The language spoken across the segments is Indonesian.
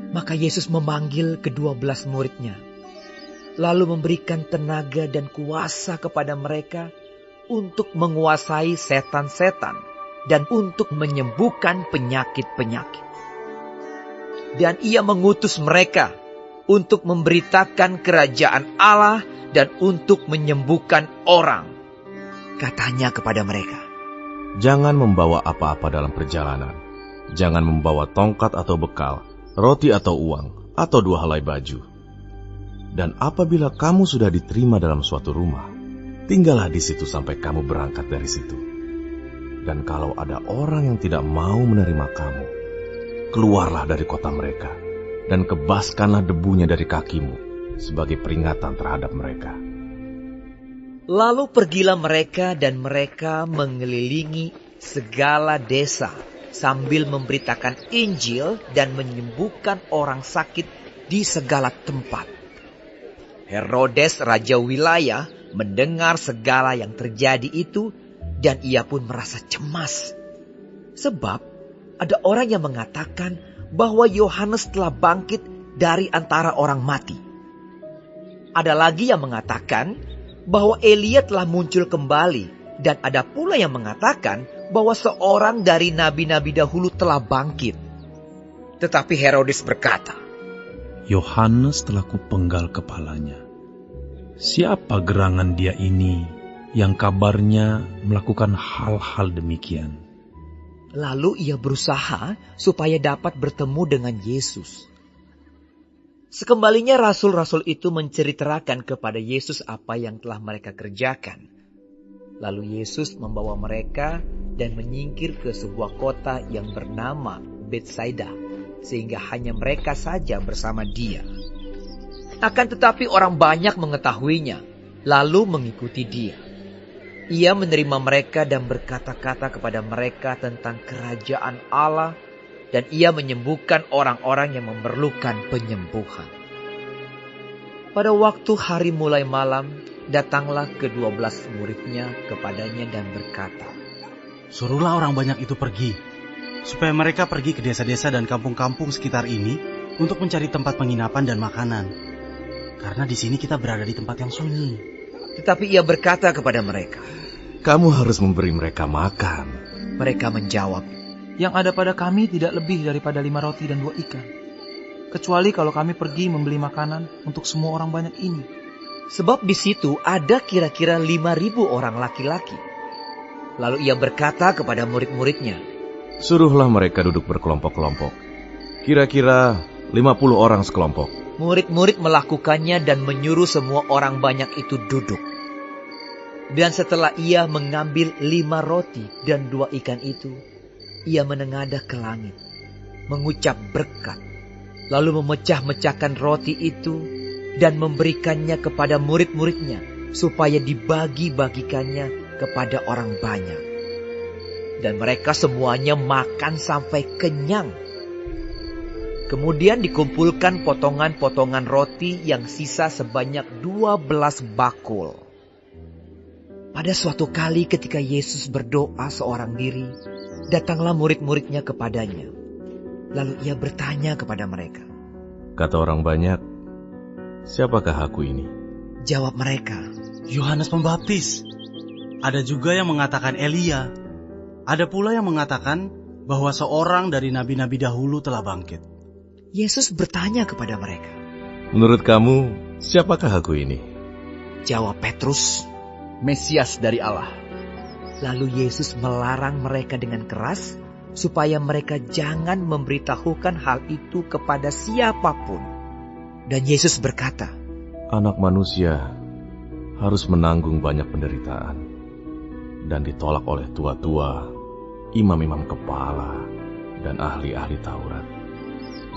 Maka Yesus memanggil ke-12 muridnya, lalu memberikan tenaga dan kuasa kepada mereka untuk menguasai setan-setan dan untuk menyembuhkan penyakit-penyakit. Dan ia mengutus mereka untuk memberitakan kerajaan Allah dan untuk menyembuhkan orang. Katanya kepada mereka, "Jangan membawa apa-apa dalam perjalanan. Jangan membawa tongkat atau bekal, roti atau uang, atau 2 helai baju. Dan apabila kamu sudah diterima dalam suatu rumah, tinggallah di situ sampai kamu berangkat dari situ. Dan kalau ada orang yang tidak mau menerima kamu, keluarlah dari kota mereka, dan kebaskanlah debunya dari kakimu sebagai peringatan terhadap mereka." Lalu pergilah mereka dan mereka mengelilingi segala desa sambil memberitakan Injil dan menyembuhkan orang sakit di segala tempat. Herodes raja wilayah mendengar segala yang terjadi itu dan ia pun merasa cemas. Sebab ada orang yang mengatakan bahwa Yohanes telah bangkit dari antara orang mati. Ada lagi yang mengatakan bahwa Elia telah muncul kembali, dan ada pula yang mengatakan bahwa seorang dari nabi-nabi dahulu telah bangkit. Tetapi Herodes berkata, "Yohanes telah kupenggal kepalanya. Siapa gerangan dia ini yang kabarnya melakukan hal-hal demikian?" Lalu ia berusaha supaya dapat bertemu dengan Yesus. Sekembalinya rasul-rasul itu menceritakan kepada Yesus apa yang telah mereka kerjakan. Lalu Yesus membawa mereka dan menyingkir ke sebuah kota yang bernama Betsaida, sehingga hanya mereka saja bersama dia. Akan tetapi orang banyak mengetahuinya, lalu mengikuti dia. Ia menerima mereka dan berkata-kata kepada mereka tentang kerajaan Allah, dan ia menyembuhkan orang-orang yang memerlukan penyembuhan. Pada waktu hari mulai malam, datanglah ke-12 muridnya kepadanya dan berkata, "Suruhlah orang banyak itu pergi, supaya mereka pergi ke desa-desa dan kampung-kampung sekitar ini untuk mencari tempat penginapan dan makanan. Karena di sini kita berada di tempat yang sunyi." Tetapi ia berkata kepada mereka, "Kamu harus memberi mereka makan." Mereka menjawab, "Yang ada pada kami tidak lebih daripada 5 roti dan 2 ikan. Kecuali kalau kami pergi membeli makanan untuk semua orang banyak ini." sebab di situ ada kira-kira 5.000 orang laki-laki. Lalu ia berkata kepada murid-muridnya, "Suruhlah mereka duduk berkelompok-kelompok, kira-kira 50 orang sekelompok." Murid-murid melakukannya dan menyuruh semua orang banyak itu duduk. Dan setelah ia mengambil 5 roti dan 2 ikan itu, ia menengadah ke langit, mengucap berkat, lalu memecah-mecahkan roti itu dan memberikannya kepada murid-muridnya supaya dibagi-bagikannya kepada orang banyak. Dan mereka semuanya makan sampai kenyang. Kemudian dikumpulkan potongan-potongan roti yang sisa sebanyak 12 bakul. Pada suatu kali ketika Yesus berdoa seorang diri, datanglah murid-muridnya kepadanya. Lalu ia bertanya kepada mereka, Kata orang banyak, "Siapakah aku ini?" Jawab mereka, "Yohanes Pembaptis." Ada juga yang mengatakan Elia. Ada pula yang mengatakan bahwa seorang dari nabi-nabi dahulu telah bangkit. Yesus bertanya kepada mereka. "Menurut kamu, siapakah aku ini?" Jawab Petrus. Mesias dari Allah. Lalu Yesus melarang mereka dengan keras supaya mereka jangan memberitahukan hal itu kepada siapapun. Dan Yesus berkata, Anak manusia harus menanggung banyak penderitaan dan ditolak oleh tua-tua, imam-imam kepala, dan ahli-ahli Taurat,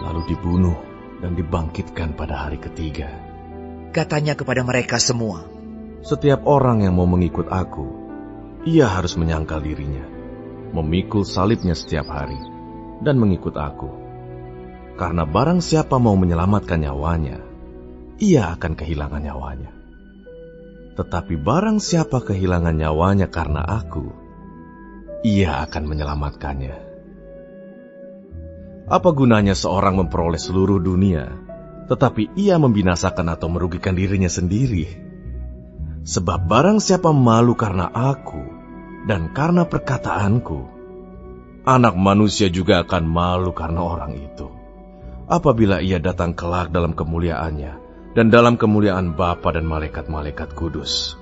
lalu dibunuh dan dibangkitkan pada hari ketiga. Katanya kepada mereka semua, Setiap orang yang mau mengikut aku, ia harus menyangkal dirinya, memikul salibnya setiap hari, dan mengikut aku. Karena barang siapa mau menyelamatkan nyawanya, ia akan kehilangan nyawanya. Tetapi barang siapa kehilangan nyawanya karena aku, ia akan menyelamatkannya. Apa gunanya seorang memperoleh seluruh dunia, tetapi ia membinasakan atau merugikan dirinya sendiri? Sebab barang siapa malu karena aku dan karena perkataanku, Anak Manusia juga akan malu karena orang itu, apabila ia datang kelak dalam kemuliaannya dan dalam kemuliaan Bapa dan malaikat-malaikat kudus.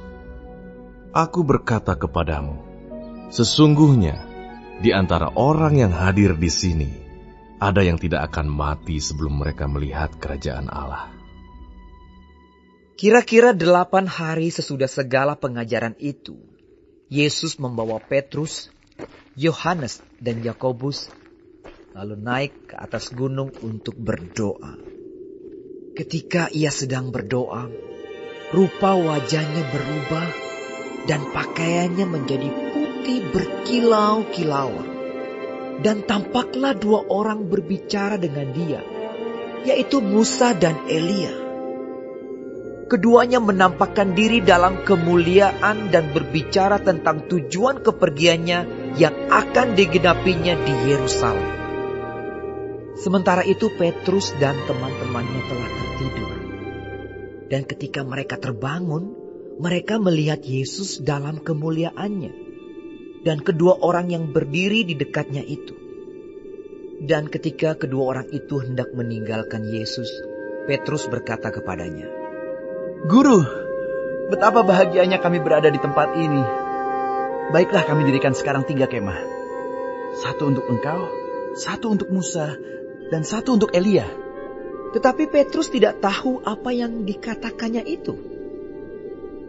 Aku berkata kepadamu, sesungguhnya di antara orang yang hadir di sini, ada yang tidak akan mati sebelum mereka melihat kerajaan Allah. Kira-kira 8 hari sesudah segala pengajaran itu, Yesus membawa Petrus, Yohanes, dan Yakobus, lalu naik ke atas gunung untuk berdoa. Ketika ia sedang berdoa, rupa wajahnya berubah dan pakaiannya menjadi putih berkilau-kilauan. Dan tampaklah 2 orang berbicara dengan dia, yaitu Musa dan Elia. Keduanya menampakkan diri dalam kemuliaan dan berbicara tentang tujuan kepergiannya yang akan digenapinya di Yerusalem. Sementara itu Petrus dan teman-temannya telah tertidur. Dan ketika mereka terbangun, mereka melihat Yesus dalam kemuliaannya dan kedua orang yang berdiri di dekatnya itu. Dan ketika kedua orang itu hendak meninggalkan Yesus, Petrus berkata kepadanya, Guru, betapa bahagianya kami berada di tempat ini. Baiklah kami dirikan sekarang 3 kemah. 1 untuk engkau, 1 untuk Musa, dan 1 untuk Elia. Tetapi Petrus tidak tahu apa yang dikatakannya itu.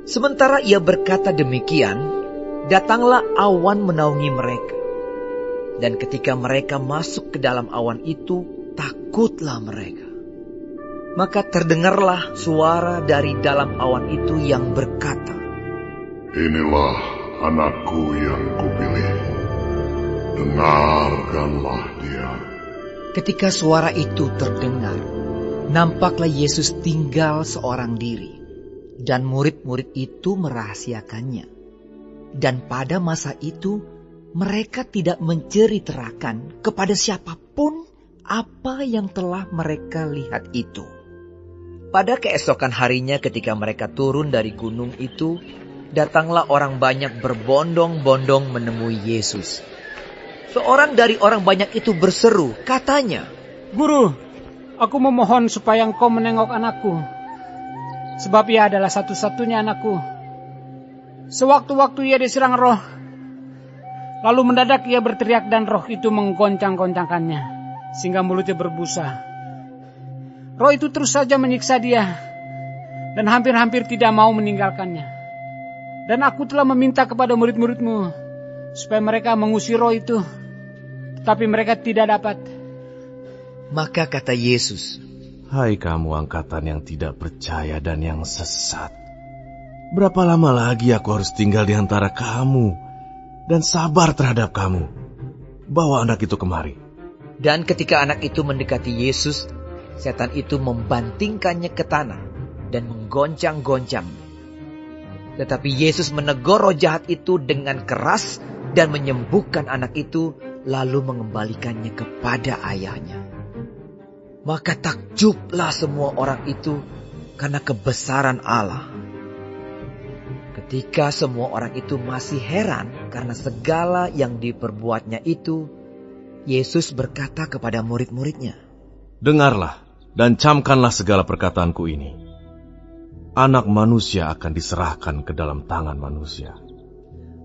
Sementara ia berkata demikian, datanglah awan menaungi mereka. Dan ketika mereka masuk ke dalam awan itu, takutlah mereka. Maka terdengarlah suara dari dalam awan itu yang berkata, Inilah anakku yang kupilih, dengarkanlah dia. Ketika suara itu terdengar, nampaklah Yesus tinggal seorang diri, dan murid-murid itu merahasiakannya. Dan pada masa itu, mereka tidak menceritakan kepada siapapun apa yang telah mereka lihat itu. Pada keesokan harinya ketika mereka turun dari gunung itu, datanglah orang banyak berbondong-bondong menemui Yesus. Seorang dari orang banyak itu berseru, katanya, Guru, aku memohon supaya engkau menengok anakku, sebab ia adalah satu-satunya anakku. Sewaktu-waktu ia diserang roh, lalu mendadak ia berteriak dan roh itu menggoncang-goncangkannya, sehingga mulutnya berbusa. Roh itu terus saja menyiksa dia, dan hampir-hampir tidak mau meninggalkannya. Dan aku telah meminta kepada murid-muridmu, supaya mereka mengusir roh itu, tetapi mereka tidak dapat. Maka kata Yesus, Hai kamu angkatan yang tidak percaya dan yang sesat. Berapa lama lagi aku harus tinggal di antara kamu dan sabar terhadap kamu? Bawa anak itu kemari. Dan ketika anak itu mendekati Yesus, setan itu membantingkannya ke tanah dan menggoncang-goncang. Tetapi Yesus menegur roh jahat itu dengan keras dan menyembuhkan anak itu, lalu mengembalikannya kepada ayahnya. Maka takjublah semua orang itu karena kebesaran Allah. Ketika semua orang itu masih heran karena segala yang diperbuatnya itu, Yesus berkata kepada murid-muridnya, Dengarlah dan camkanlah segala perkataanku ini. Anak Manusia akan diserahkan ke dalam tangan manusia.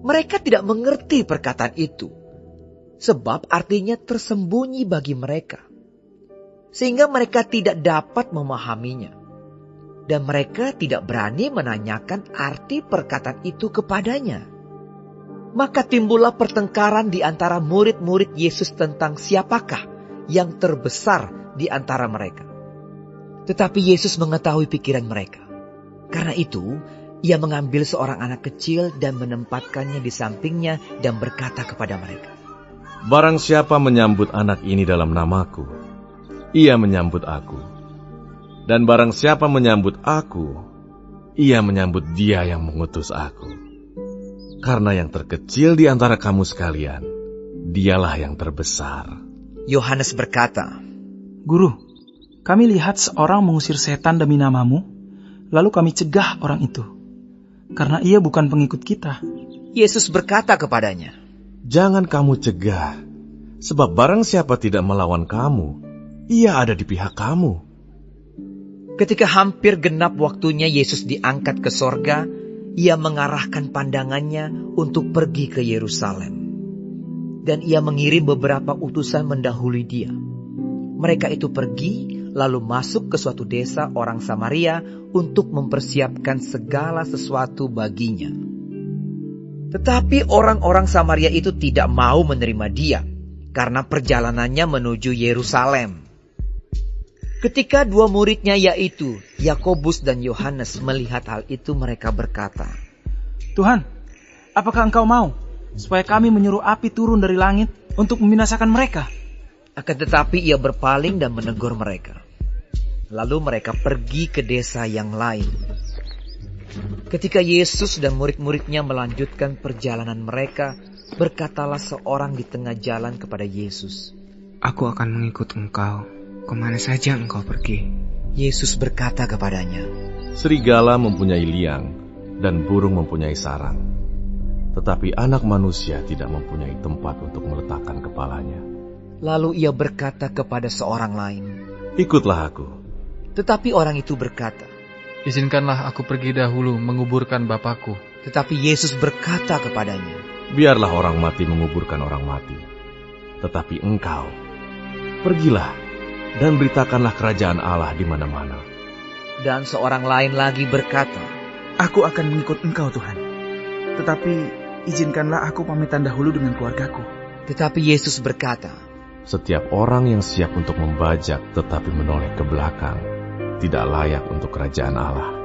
Mereka tidak mengerti perkataan itu, sebab artinya tersembunyi bagi mereka, sehingga mereka tidak dapat memahaminya. Dan mereka tidak berani menanyakan arti perkataan itu kepadanya. Maka timbullah pertengkaran di antara murid-murid Yesus tentang siapakah yang terbesar di antara mereka. Tetapi Yesus mengetahui pikiran mereka. Karena itu, ia mengambil seorang anak kecil dan menempatkannya di sampingnya dan berkata kepada mereka, Barang siapa menyambut anak ini dalam namaku, ia menyambut aku. Dan barang siapa menyambut aku, ia menyambut dia yang mengutus aku. Karena yang terkecil di antara kamu sekalian, dialah yang terbesar. Yohanes berkata, Guru, kami lihat seorang mengusir setan demi namamu, lalu kami cegah orang itu, karena ia bukan pengikut kita. Yesus berkata kepadanya, Jangan kamu cegah, sebab barang siapa tidak melawan kamu, ia ada di pihak kamu. Ketika hampir genap waktunya Yesus diangkat ke sorga, ia mengarahkan pandangannya untuk pergi ke Yerusalem. Dan ia mengirim beberapa utusan mendahului dia. Mereka itu pergi, lalu masuk ke suatu desa orang Samaria untuk mempersiapkan segala sesuatu baginya. Tetapi orang-orang Samaria itu tidak mau menerima dia, karena perjalanannya menuju Yerusalem. Ketika dua muridnya yaitu Yakobus dan Yohanes melihat hal itu, mereka berkata, Tuhan, apakah engkau mau supaya kami menyuruh api turun dari langit untuk membinasakan mereka? Akan tetapi ia berpaling dan menegur mereka. Lalu mereka pergi ke desa yang lain. Ketika Yesus dan murid-muridnya melanjutkan perjalanan mereka, berkatalah seorang di tengah jalan kepada Yesus, Aku akan mengikut engkau, kemana saja engkau pergi. Yesus berkata kepadanya, Serigala mempunyai liang, dan burung mempunyai sarang. Tetapi anak manusia tidak mempunyai tempat untuk meletakkan kepalanya. Lalu ia berkata kepada seorang lain, Ikutlah aku. Tetapi orang itu berkata, Izinkanlah aku pergi dahulu menguburkan Bapakku. Tetapi Yesus berkata kepadanya, Biarlah orang mati menguburkan orang mati. Tetapi engkau, pergilah dan beritakanlah kerajaan Allah di mana-mana. Dan seorang lain lagi berkata, Aku akan mengikut engkau, Tuhan. Tetapi izinkanlah aku pamitan dahulu dengan keluargaku. Tetapi Yesus berkata, Setiap orang yang siap untuk membajak tetapi menoleh ke belakang, tidak layak untuk kerajaan Allah.